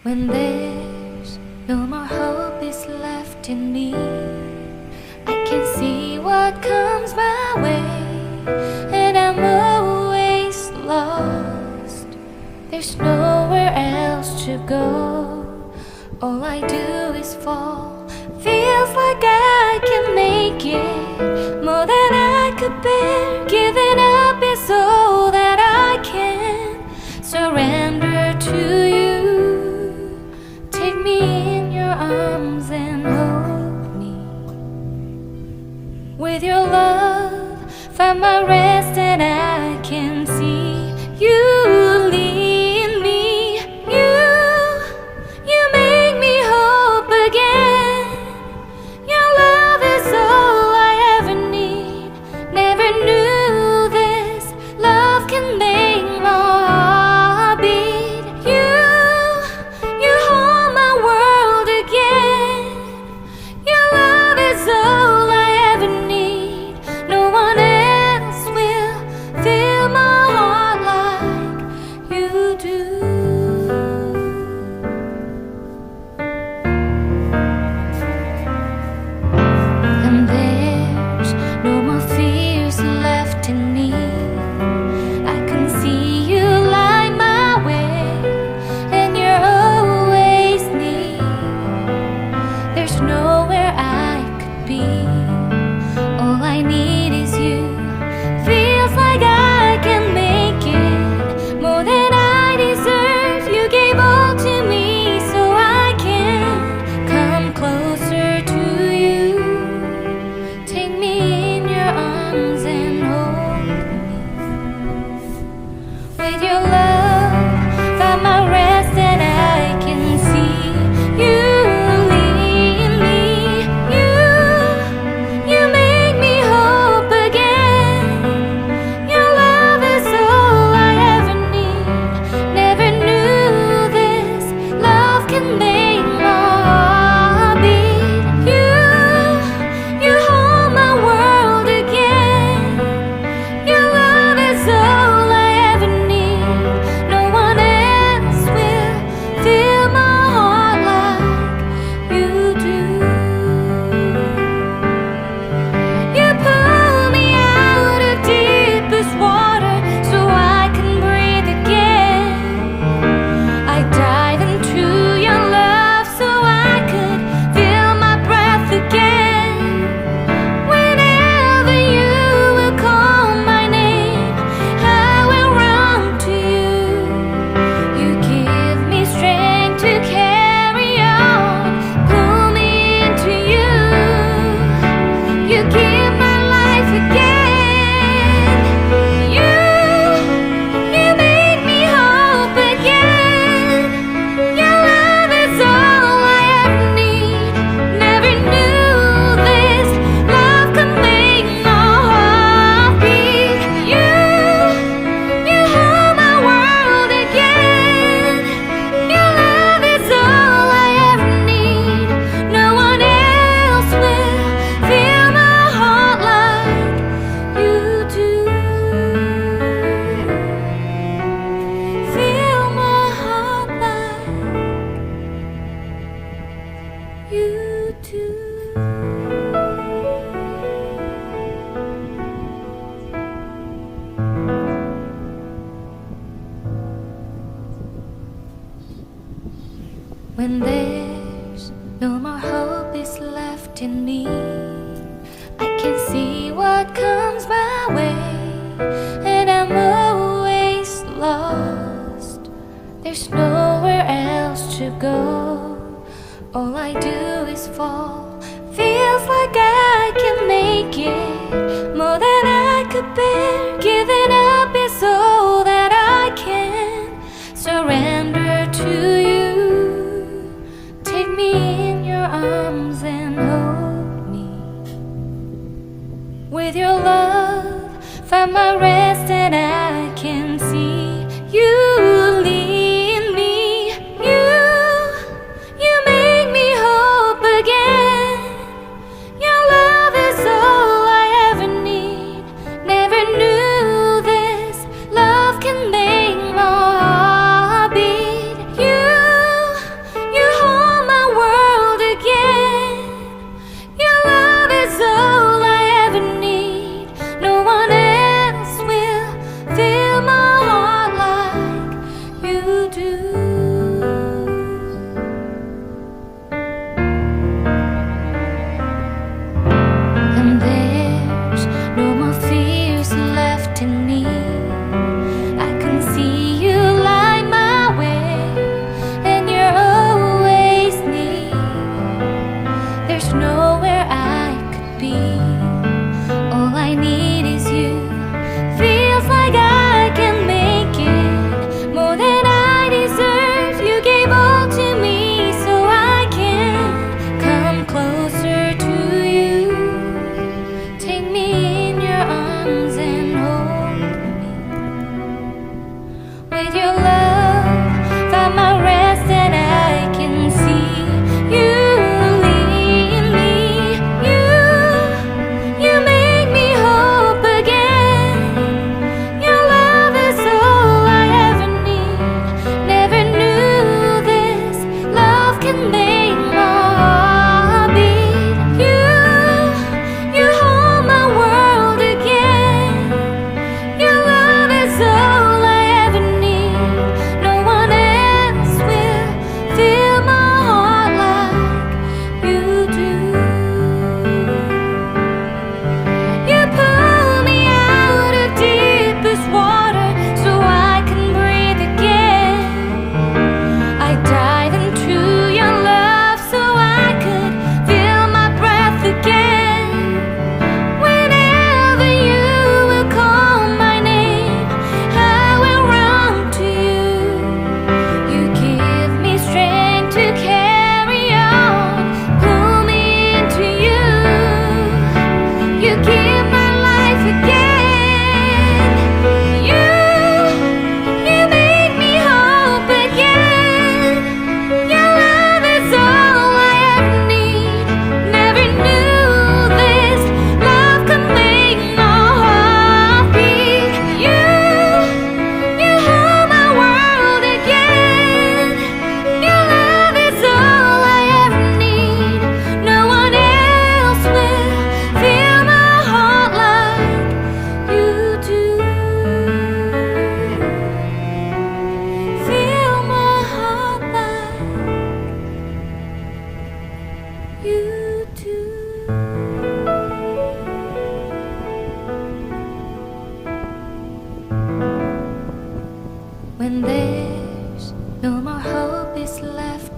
When there's no more hope is left in me, I can see what comes my way, and I'm always lost. There's nowhere else to go. All I do is fall. Feels like I can make it more than I could bear. Giving up is all that I can surrender to you. Take me in your arms and hold me. With your love, find my rest, and I can see you lead me. You make me hope again. Your love is all I ever need. Never knew this love can make my heart beat. You hold my world again. Your love is all I ever need. No one else will fill my heart like you do. And there's no more fears left in me. I can see you light my way, and you're always near. There's nowhere I could be. All I need is you. Feels like I can make it more than I deserve. You gave all to me so I can come closer to you. Take me in your arms and hold me. With your love, find my rest, and I can see you lead me. You make me hope again. Your love is all I ever need. Never knew this love can make my heart beat. You hold my world again. Your love is all I ever need. No one else will fill my heart like you do. You pull me out of deepest water so I can breathe again. I dive into your love so I could feel my breath again. Whenever you will call my name, I will run to you. You give me strength to carry on. Pull me into you. You give my life again. You make me hope again. Your love is all I ever need. Never knew this love could make my heart beat. You hold my world again. Your love is all I ever need. No one else will fill my heart like you do. Fill my heart like you do. When there's no more hope is left in me, I can see what comes my way, and I'm always lost. There's nowhere else to go. All I do is fall. Feels like I can make it more than I could bear. Giving up is all that I can surrender to you. Take me in your arms and hold me. With your love, find my rest, and I can see you lead me. You make me hope again. Your love is all I ever need. Never knew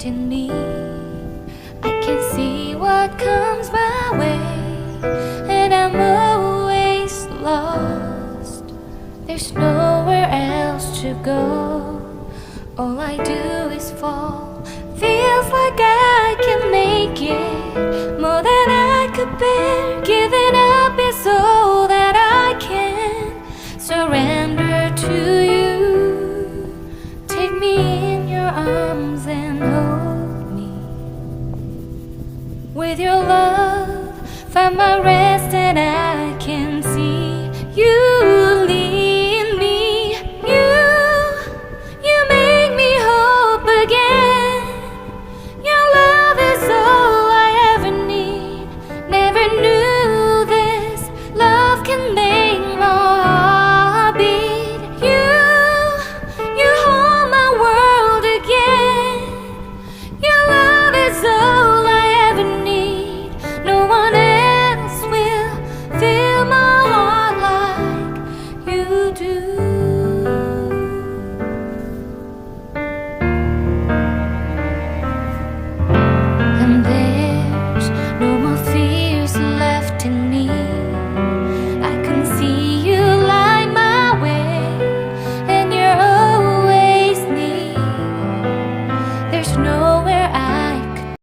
left in me. I can see what comes my way, and I'm always lost. There's nowhere else to go. All I do is fall. Feels like I can make it more than I could bear. Giving up is all that I can surrender to you. Take me in your arms and hold me. With your love, find my rest and I